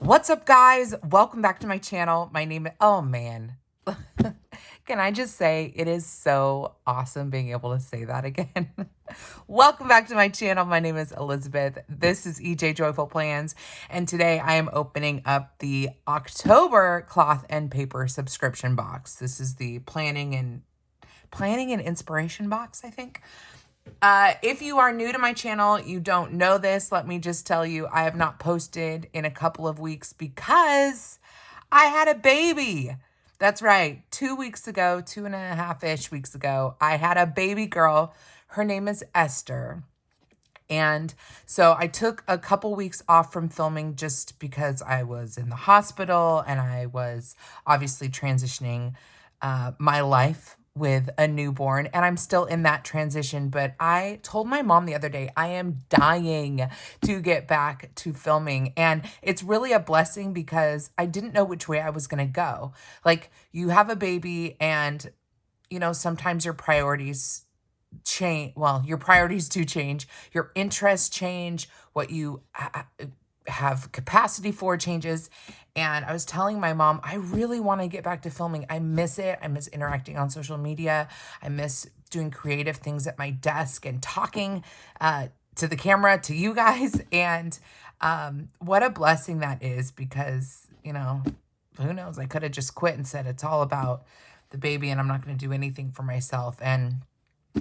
What's up, guys? Welcome back to my channel. My name is, oh man. Can I just say it is so awesome being able to say that again? Welcome back to my channel. My name is Elizabeth. This is EJ Joyful Plans, and today I am opening up the October cloth and paper subscription box. This is the planning and inspiration box, I think. If you are new to my channel, you don't know this, let me just tell you, I have not posted in a couple of weeks because I had a baby. That's right. 2 weeks ago, 2.5-ish weeks ago, I had a baby girl. Her name is Esther. And so I took a couple weeks off from filming just because I was in the hospital and I was obviously transitioning my life with a newborn, and I'm still in that transition. But I told my mom the other day, I am dying to get back to filming. And it's really a blessing because I didn't know which way I was going to go. Like, you have a baby and, sometimes your priorities change. Well, your priorities do change, your interests change, what you have capacity for changes. And I was telling my mom, I really want to get back to filming. I miss it. I miss interacting on social media. I miss doing creative things at my desk and talking to the camera, to you guys. And what a blessing that is because, who knows? I could have just quit and said it's all about the baby and I'm not going to do anything for myself. And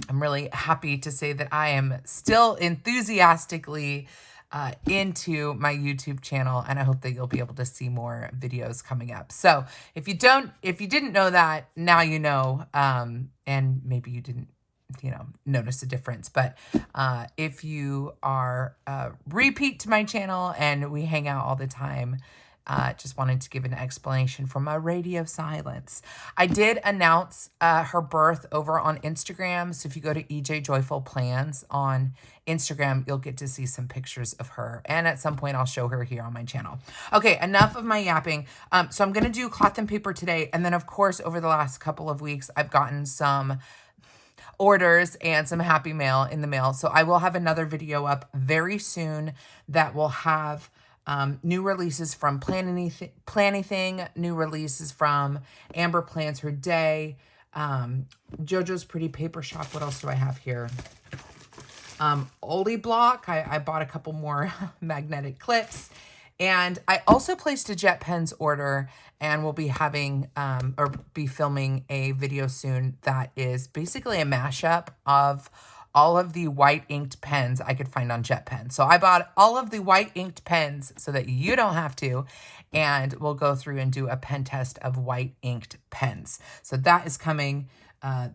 I'm really happy to say that I am still enthusiastically into my YouTube channel, and I hope that you'll be able to see more videos coming up. So if you didn't know that, now you know, and maybe you didn't, notice a difference. But if you are repeat to my channel and we hang out all the time, just wanted to give an explanation from my radio silence. I did announce her birth over on Instagram. So if you go to EJ Joyful Plans on Instagram, you'll get to see some pictures of her. And at some point, I'll show her here on my channel. Okay, enough of my yapping. So I'm going to do cloth and paper today. And then, of course, over the last couple of weeks, I've gotten some orders and some happy mail in the mail. So I will have another video up very soon that will have new releases from Plan Anything, new releases from Amber Plans Her Day, JoJo's Pretty Paper Shop. What else do I have here? Oli Block. I bought a couple more magnetic clips. And I also placed a Jet Pens order, and we'll be having or be filming a video soon that is basically a mashup of all of the white inked pens I could find on Jet Pen. So I bought all of the white inked pens so that you don't have to, and we'll go through and do a pen test of white inked pens. So that is coming.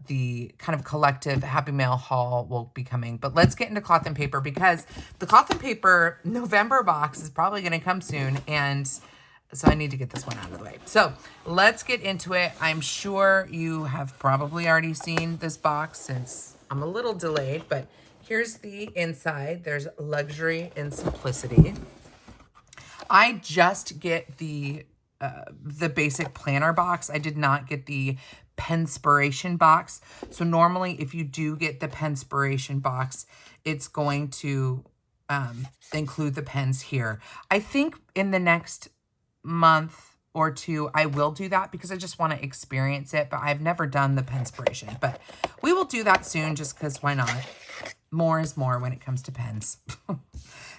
The kind of collective Happy Mail haul will be coming. But let's get into cloth and paper because the cloth and paper November box is probably going to come soon, and so I need to get this one out of the way. So let's get into it. I'm sure you have probably already seen this box since I'm a little delayed, but here's the inside. There's luxury and simplicity. I just get the basic planner box. I did not get the Penspiration box. So normally if you do get the Penspiration box, it's going to include the pens here. I think in the next month or two, I will do that because I just want to experience it, but I've never done the Penspiration. But we will do that soon just because why not? More is more when it comes to pens.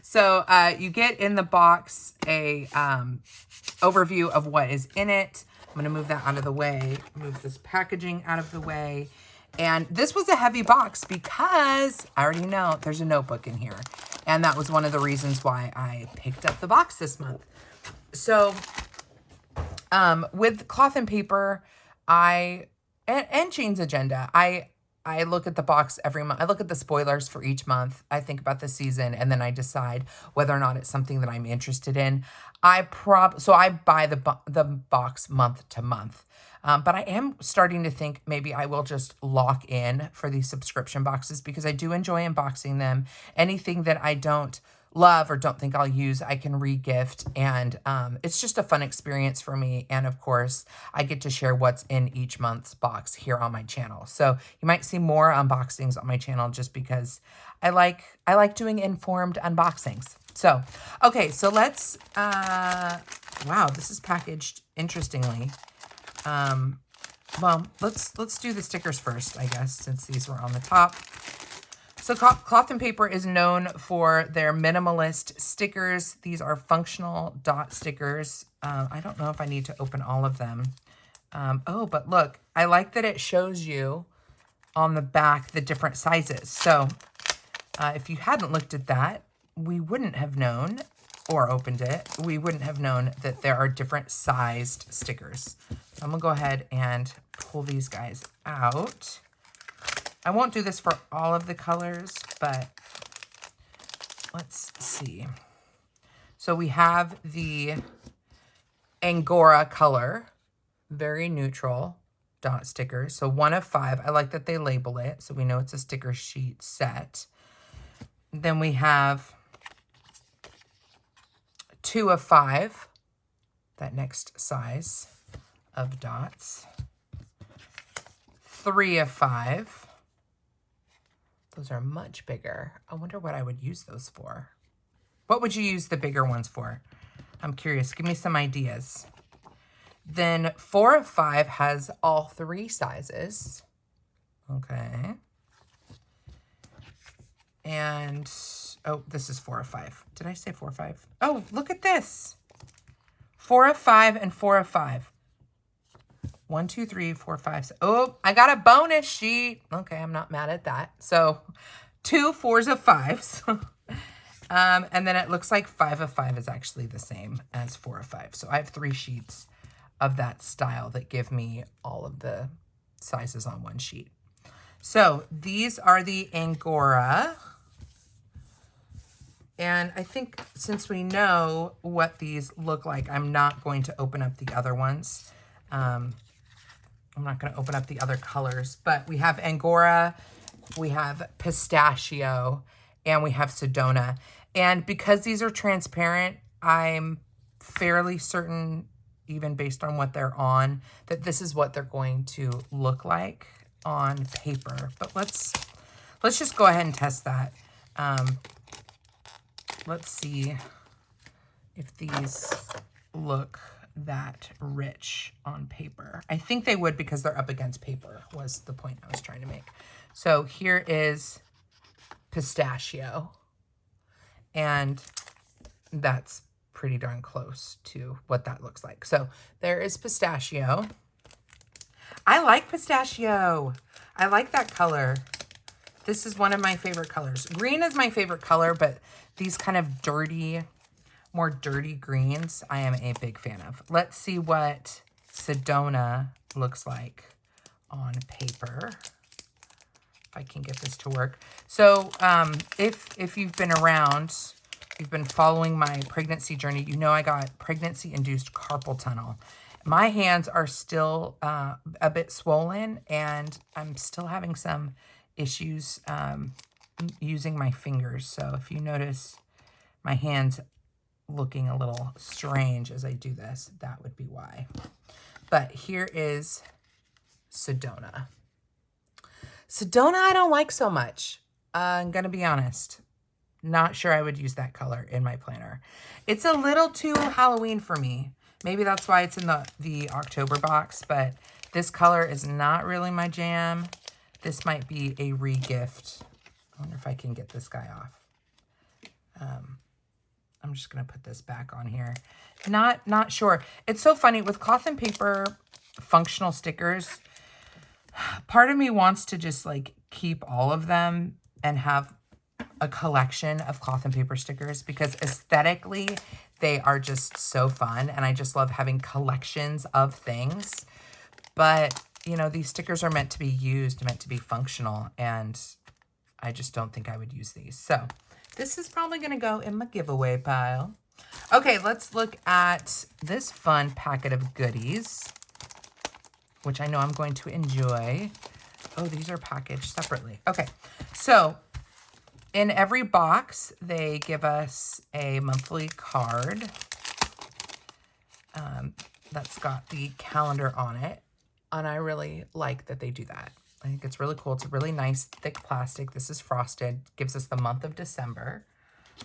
So you get in the box a overview of what is in it. I'm going to move that out of the way, move this packaging out of the way. And this was a heavy box because I already know there's a notebook in here. And that was one of the reasons why I picked up the box this month. So with cloth and paper, and Jane's Agenda, I look at the box every month. I look at the spoilers for each month. I think about the season, and then I decide whether or not it's something that I'm interested in. So I buy the box month to month. But I am starting to think maybe I will just lock in for these subscription boxes because I do enjoy unboxing them. Anything that I don't love or don't think I'll use, I can re-gift, and it's just a fun experience for me. And of course, I get to share what's in each month's box here on my channel. So you might see more unboxings on my channel just because I like doing informed unboxings. So, okay, so let's, wow, this is packaged interestingly. Well, let's do the stickers first, I guess, since these were on the top. So Cloth and Paper is known for their minimalist stickers. These are functional dot stickers. I don't know if I need to open all of them. Oh, but look, I like that it shows you on the back the different sizes. So if you hadn't looked at that, we wouldn't have known, or opened it, we wouldn't have known that there are different sized stickers. So I'm gonna go ahead and pull these guys out. I won't do this for all of the colors, but let's see. So we have the Angora color, very neutral dot stickers. So 1 of 5. I like that they label it so we know it's a sticker sheet set. Then we have 2 of 5, that next size of dots. 3 of 5. Those are much bigger. I wonder what I would use those for. What would you use the bigger ones for? I'm curious. Give me some ideas. Then 4 of 5 has all 3 sizes. Okay. And, oh, this is 4 of 5. Did I say 4 of 5? Oh, look at this. 4 of 5 and 4 of 5. 1, 2, 3, 4, 5, 6. Oh, I got a bonus sheet. Okay, I'm not mad at that. So 2 4s of 5s. And then it looks like 5 of 5 is actually the same as 4 of 5. So I have 3 sheets of that style that give me all of the sizes on one sheet. So these are the Angora. And I think since we know what these look like, I'm not going to open up the other ones. I'm not going to open up the other colors, but we have Angora, we have Pistachio, and we have Sedona. And because these are transparent, I'm fairly certain, even based on what they're on, that this is what they're going to look like on paper. But let's just go ahead and test that. Let's see if these look that rich on paper. I think they would because they're up against paper, was the point I was trying to make. So here is Pistachio, and that's pretty darn close to what that looks like. So there is Pistachio. I like Pistachio. I like that color. This is one of my favorite colors. Green is my favorite color, but these kind of dirty, more dirty greens, I am a big fan of. Let's see what Sedona looks like on paper. If I can get this to work. So if you've been around, you've been following my pregnancy journey, you know I got pregnancy-induced carpal tunnel. My hands are still a bit swollen, and I'm still having some issues using my fingers. So if you notice my hands looking a little strange as I do this, that would be why. But here is Sedona. Sedona I don't like so much. I'm gonna be honest. Not sure I would use that color in my planner. It's a little too Halloween for me. Maybe that's why it's in the October box, but this color is not really my jam. This might be a re-gift. I wonder if I can get this guy off. I'm just going to put this back on here. Not sure. It's so funny with Cloth and Paper functional stickers. Part of me wants to just like keep all of them and have a collection of Cloth and Paper stickers because aesthetically they are just so fun. And I just love having collections of things. But, you know, these stickers are meant to be used, meant to be functional. And I just don't think I would use these. So this is probably going to go in my giveaway pile. Okay, let's look at this fun packet of goodies, which I know I'm going to enjoy. Oh, these are packaged separately. Okay, so in every box, they give us a monthly card that's got the calendar on it. And I really like that they do that. I think it's really cool. It's a really nice, thick plastic. This is frosted. Gives us the month of December.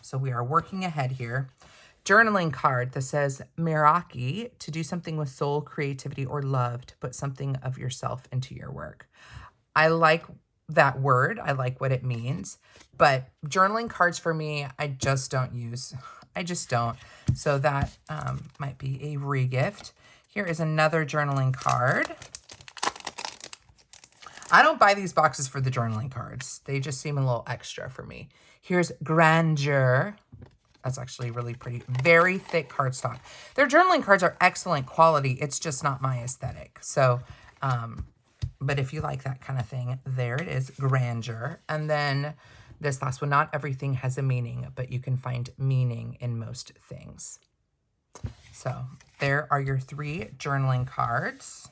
So we are working ahead here. Journaling card that says, Meraki, to do something with soul, creativity, or love, to put something of yourself into your work. I like that word. I like what it means. But journaling cards for me, I just don't use. I just don't. So that might be a regift. Here is another journaling card. I don't buy these boxes for the journaling cards. They just seem a little extra for me. Here's Grandeur. That's actually really pretty. Very thick cardstock. Their journaling cards are excellent quality. It's just not my aesthetic. So, but if you like that kind of thing, there it is, Grandeur. And then this last one, not everything has a meaning, but you can find meaning in most things. So there are your 3 journaling cards.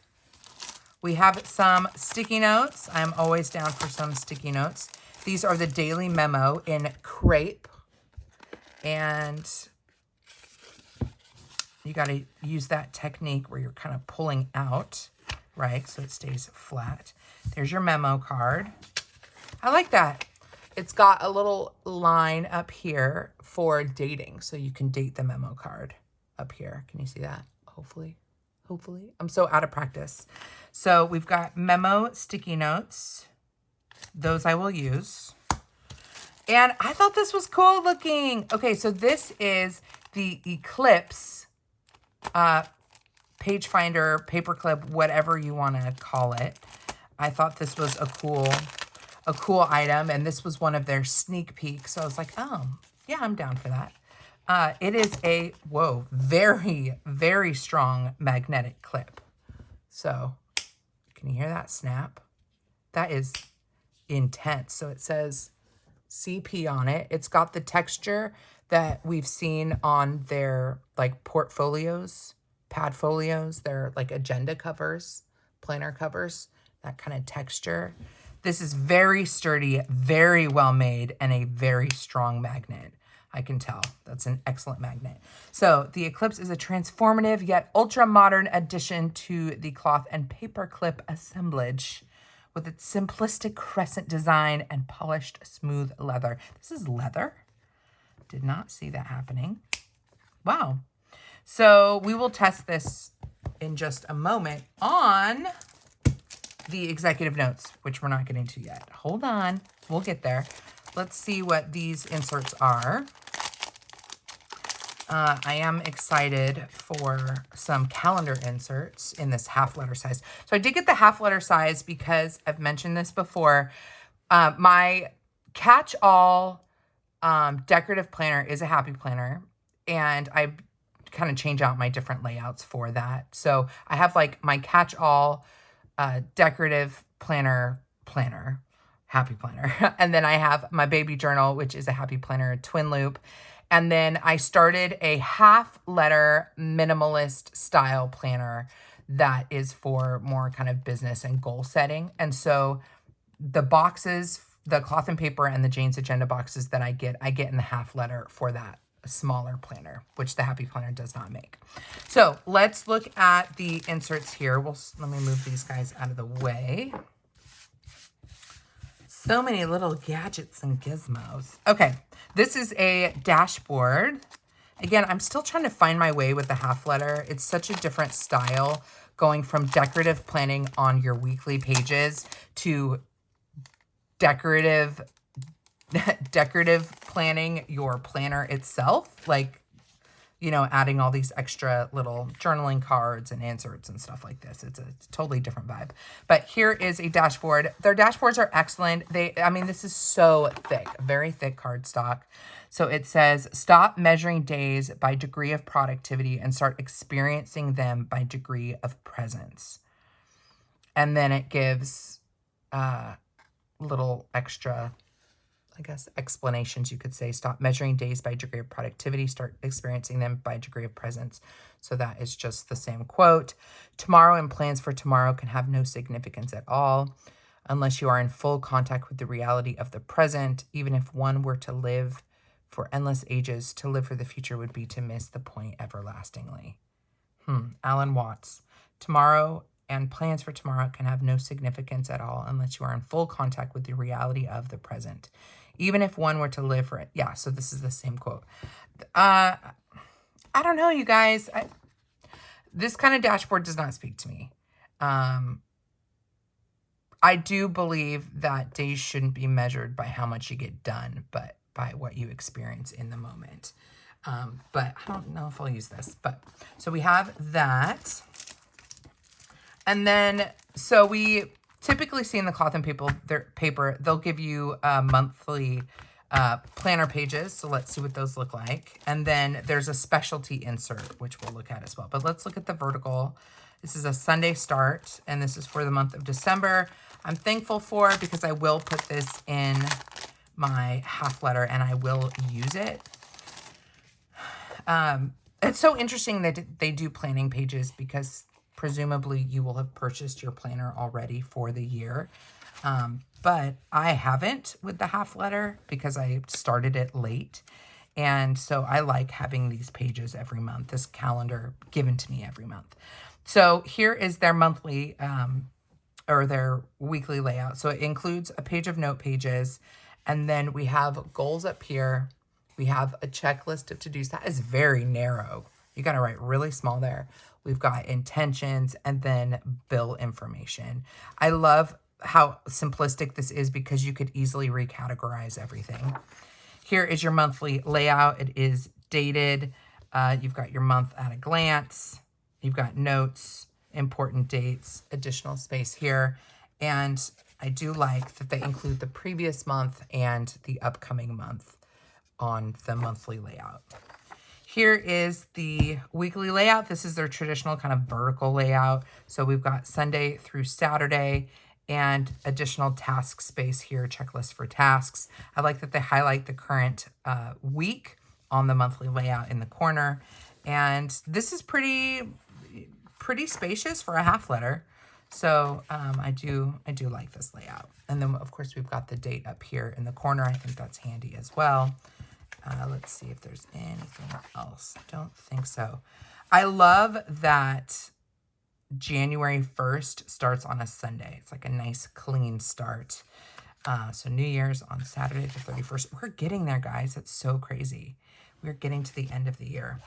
We have some sticky notes. I'm always down for some sticky notes. These are the Daily Memo in crepe. And you got to use that technique where you're kind of pulling out, right? So it stays flat. There's your memo card. I like that. It's got a little line up here for dating. So you can date the memo card up here. Can you see that? Hopefully. I'm so out of practice. So we've got memo sticky notes. Those I will use. And I thought this was cool looking. Okay, so this is the Eclipse page finder, paperclip, whatever you want to call it. I thought this was a cool item, and this was one of their sneak peeks. So I was like, oh, yeah, I'm down for that. It is a, whoa, very, very strong magnetic clip. So can you hear that snap? That is intense. So it says CP on it. It's got the texture that we've seen on their like portfolios, pad folios, their like agenda covers, planner covers, that kind of texture. This is very sturdy, very well made, and a very strong magnet. I can tell. That's an excellent magnet. So the Eclipse is a transformative yet ultra-modern addition to the cloth and paperclip assemblage with its simplistic crescent design and polished smooth leather. This is leather. Did not see that happening. Wow. So we will test this in just a moment on the executive notes, which we're not getting to yet. Hold on. We'll get there. Let's see what these inserts are. I am excited for some calendar inserts in this half letter size. So I did get the half letter size because I've mentioned this before. My catch-all decorative planner is a happy planner, and I kind of change out my different layouts for that. So I have like my catch-all decorative planner, happy planner. And then I have my baby journal, which is a happy planner twin loop. And then I started a half letter minimalist style planner that is for more kind of business and goal setting. And so the boxes, the cloth and paper and the Jane's Agenda boxes that I get in the half letter for that smaller planner, which the Happy Planner does not make. So let's look at the inserts here. Let me move these guys out of the way. So many little gadgets and gizmos. Okay, this is a dashboard. Again, I'm still trying to find my way with the half letter. It's such a different style going from decorative planning on your weekly pages to decorative planning your planner itself. Like, you know, adding all these extra little journaling cards and inserts and stuff like this. It's a totally different vibe. But here is a dashboard. Their dashboards are excellent. I mean, this is so thick, very thick cardstock. So it says, stop measuring days by degree of productivity and start experiencing them by degree of presence. And then it gives little extra, I guess, explanations, you could say. Stop measuring days by degree of productivity, start experiencing them by degree of presence. So that is just the same quote. Tomorrow and plans for tomorrow can have no significance at all unless you are in full contact with the reality of the present. Even if one were to live for endless ages, to live for the future would be to miss the point everlastingly. Alan Watts. Tomorrow and plans for tomorrow can have no significance at all unless you are in full contact with the reality of the present, even if one were to live for it. Yeah, so this is the same quote. I don't know, you guys. This kind of dashboard does not speak to me. I do believe that days shouldn't be measured by how much you get done, but by what you experience in the moment. But I don't know if I'll use this. But so we have that. And then, so we typically see in the Cloth and Paper, they'll give you monthly planner pages. So let's see what those look like. And then there's a specialty insert, which we'll look at as well. But let's look at the vertical. This is a Sunday start, and this is for the month of December. I'm thankful for it because I will put this in my half letter and I will use it. It's so interesting that they do planning pages because presumably you will have purchased your planner already for the year. But I haven't with the half letter because I started it late. And so I like having these pages every month, this calendar given to me every month. So here is their monthly or their weekly layout. So it includes a page of note pages, and then we have goals up here. We have a checklist of to-dos. That is very narrow. You got to write really small there. We've got intentions and then bill information. I love how simplistic this is because you could easily recategorize everything. Here is your monthly layout. It is dated. You've got your month at a glance. You've got notes, important dates, additional space here. And I do like that they include the previous month and the upcoming month on the monthly layout. Here is the weekly layout. This is their traditional kind of vertical layout. So we've got Sunday through Saturday and additional task space here, checklist for tasks. I like that they highlight the current week on the monthly layout in the corner. And this is pretty spacious for a half letter. So I do like this layout. And then of course we've got the date up here in the corner. I think that's handy as well. Let's see if there's anything else. Don't think so. I love that January 1st starts on a Sunday. It's like a nice clean start. So New Year's on Saturday the 31st. We're getting there, guys. It's so crazy. We're getting to the end of the year.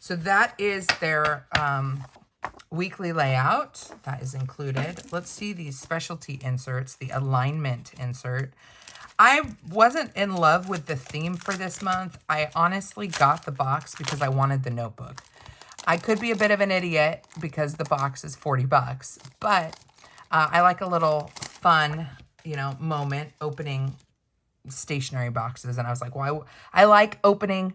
So that is their weekly layout. That is included. Let's see these specialty inserts, the alignment insert. I wasn't in love with the theme for this month. I honestly got the box because I wanted the notebook. I could be a bit of an idiot because the box is $40, but I like a little fun, moment opening stationery boxes. And I was like, well, I like opening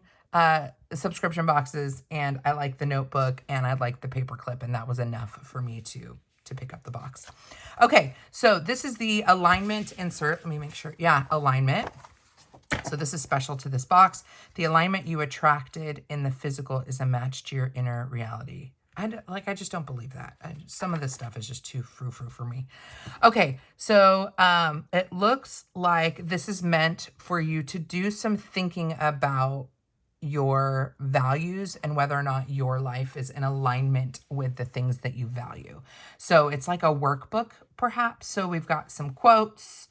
subscription boxes, and I like the notebook, and I like the paper clip, and that was enough for me to pick up the box. Okay, so this is the alignment insert. Let me make sure. Yeah, alignment. So this is special to this box. The alignment you attracted in the physical is a match to your inner reality. I just don't believe that. Some of this stuff is just too frou-frou for me. Okay, so it looks like this is meant for you to do some thinking about your values and whether or not your life is in alignment with the things that you value. So it's like a workbook, perhaps. So we've got some quotes.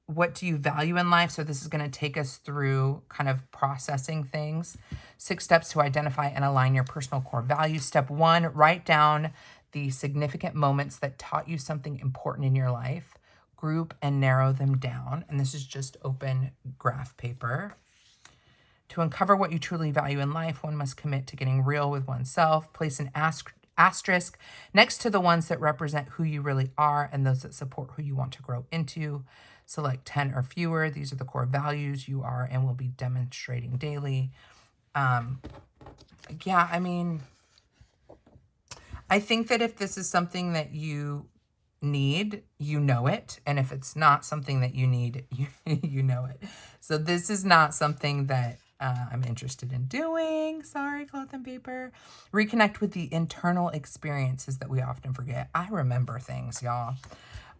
What do you value in life? So this is going to take us through kind of processing things. 6 steps to identify and align your personal core values. Step 1, write down the significant moments that taught you something important in your life. Group and narrow them down. And this is just open graph paper. To uncover what you truly value in life, one must commit to getting real with oneself. Place an asterisk next to the ones that represent who you really are and those that support who you want to grow into. Select 10 or fewer. These are the core values you are and will be demonstrating daily. Yeah, I mean, I think that if this is something that you need, you know it. And if it's not something that you need, you know it. So this is not something that I'm interested in doing. Sorry, Cloth and Paper. Reconnect with the internal experiences that we often forget. I remember things, y'all.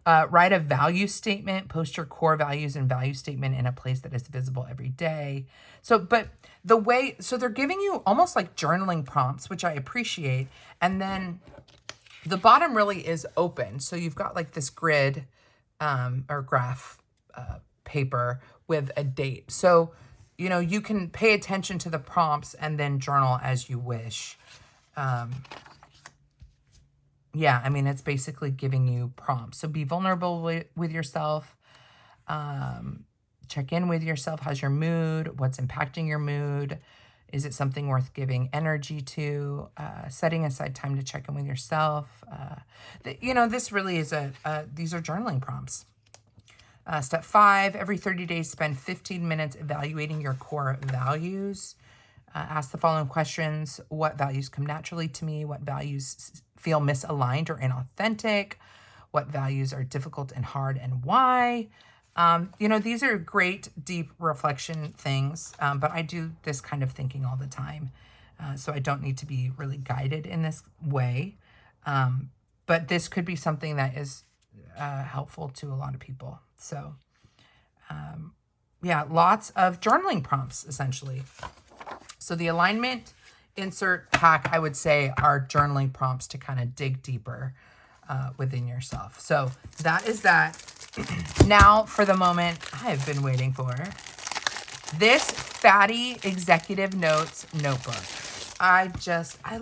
Write a value statement. Post your core values and value statement in a place that is visible every day. So they're giving you almost like journaling prompts, which I appreciate. And then The bottom really is open. So you've got like this grid or graph paper with a date. So, you know, you can pay attention to the prompts and then journal as you wish. Yeah, I mean, it's basically giving you prompts. So be vulnerable with yourself. Check in with yourself. How's your mood? What's impacting your mood? Is it something worth giving energy to? Setting aside time to check in with yourself. You know, this really is these are journaling prompts. Step 5, every 30 days, spend 15 minutes evaluating your core values. Ask the following questions. What values come naturally to me? What values feel misaligned or inauthentic? What values are difficult and hard, and why? You know, these are great, deep reflection things, but I do this kind of thinking all the time. So I don't need to be really guided in this way. But this could be something that is helpful to a lot of people. So, yeah, lots of journaling prompts, essentially. So the alignment insert pack, I would say, are journaling prompts to kind of dig deeper within yourself. So that is that. Now for the moment I've been waiting for. This Fatty Executive Notes notebook. I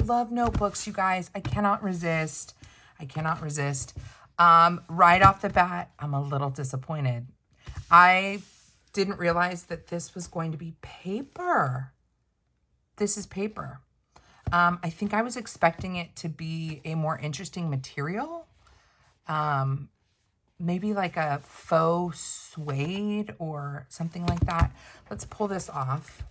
love notebooks, you guys. I cannot resist. Right off the bat, I'm a little disappointed. I didn't realize that this was going to be paper. This is paper. I think I was expecting it to be a more interesting material. Maybe like a faux suede or something like that. Let's pull this off.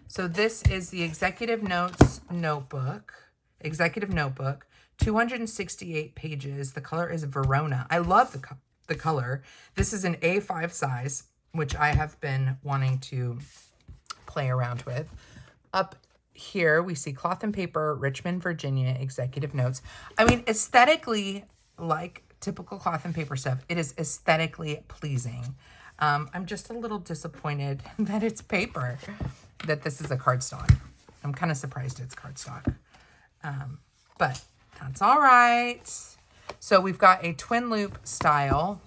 So this is the Executive Notes notebook. Executive notebook. 268 pages. The color is Verona. I love the color. This is an A5 size, which I have been wanting to play around with. Up here, we see cloth and paper, Richmond, Virginia, Executive Notes. I mean, aesthetically, like typical cloth and paper stuff, it is aesthetically pleasing. I'm just a little disappointed that it's paper, that this is a cardstock. I'm kind of surprised it's cardstock. But that's all right. So we've got a twin loop style,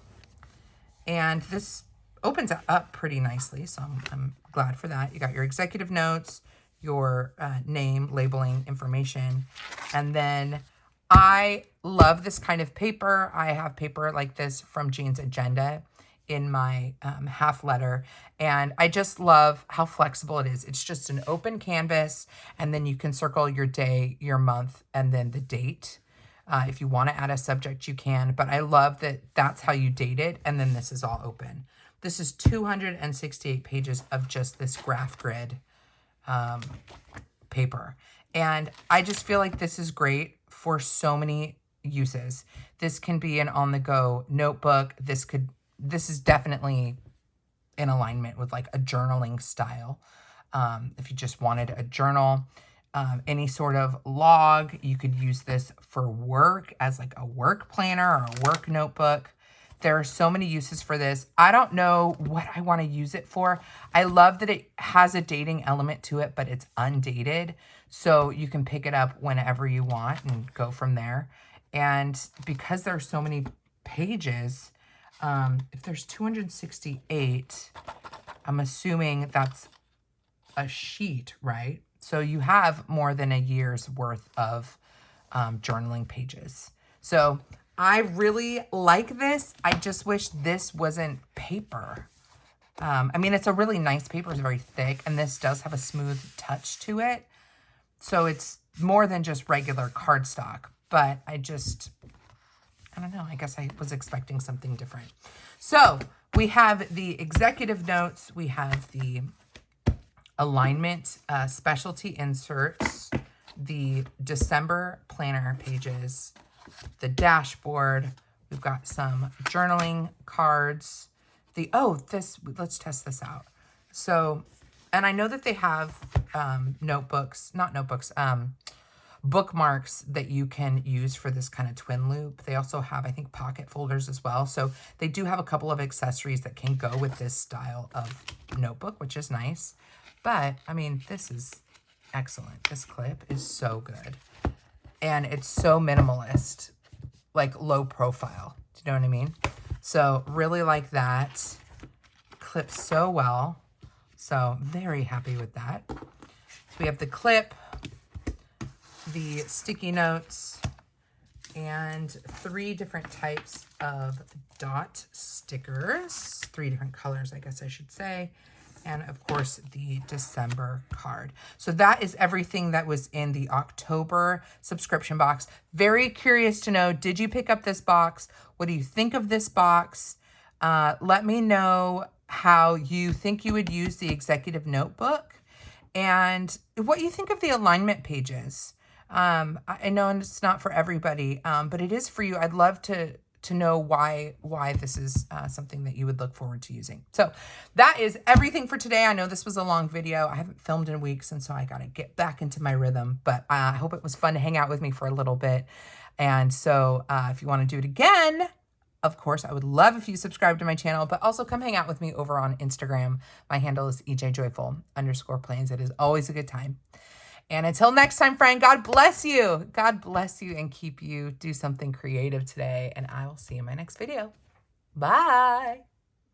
and this opens up pretty nicely. So I'm glad for that. You got your executive notes, your name, labeling, information. And then I love this kind of paper. I have paper like this from Jean's Agenda in my half letter. And I just love how flexible it is. It's just an open canvas, and then you can circle your day, your month, and then the date. If you want to add a subject, you can. But I love that that's how you date it, and then this is all open. This is 268 pages of just this graph grid paper. And I just feel like this is great for so many uses. This can be an on-the-go notebook. This is definitely in alignment with like a journaling style. If you just wanted a journal, any sort of log, you could use this for work as like a work planner or a work notebook. There are so many uses for this. I don't know what I want to use it for. I love that it has a dating element to it, but it's undated. So you can pick it up whenever you want and go from there. And because there are so many pages, if there's 268, I'm assuming that's a sheet, right? So you have more than a year's worth of journaling pages. So I really like this. I just wish this wasn't paper. I mean, it's a really nice paper. It's very thick, and this does have a smooth touch to it. So it's more than just regular cardstock, but I don't know. I guess I was expecting something different. So we have the executive notes. We have the alignment specialty inserts, the December planner pages, the dashboard. We've got some journaling cards. Let's test this out. So, and I know that they have bookmarks that you can use for this kind of twin loop. They also have, I think, pocket folders as well. So they do have a couple of accessories that can go with this style of notebook, which is nice. But, I mean, this is excellent. This clip is so good. And it's so minimalist, like low profile. Do you know what I mean? So really like that. Clips so well. So very happy with that. So we have the clip, the sticky notes, and 3 different types of dot stickers. 3 different colors, I guess I should say. And of course, the December card. So that is everything that was in the October subscription box. Very curious to know, did you pick up this box? What do you think of this box? Let me know how you think you would use the executive notebook and what you think of the alignment pages. I know it's not for everybody, but it is for you. I'd love to know why this is something that you would look forward to using. So that is everything for today. I know this was a long video. I haven't filmed in weeks, and so I got to get back into my rhythm, but I hope it was fun to hang out with me for a little bit. And so if you want to do it again, of course, I would love if you subscribe to my channel, but also come hang out with me over on Instagram. My handle is ejjoyful_plans. It is always a good time. And until next time, friend, God bless you. God bless you and keep you. Do something creative today, and I will see you in my next video. Bye.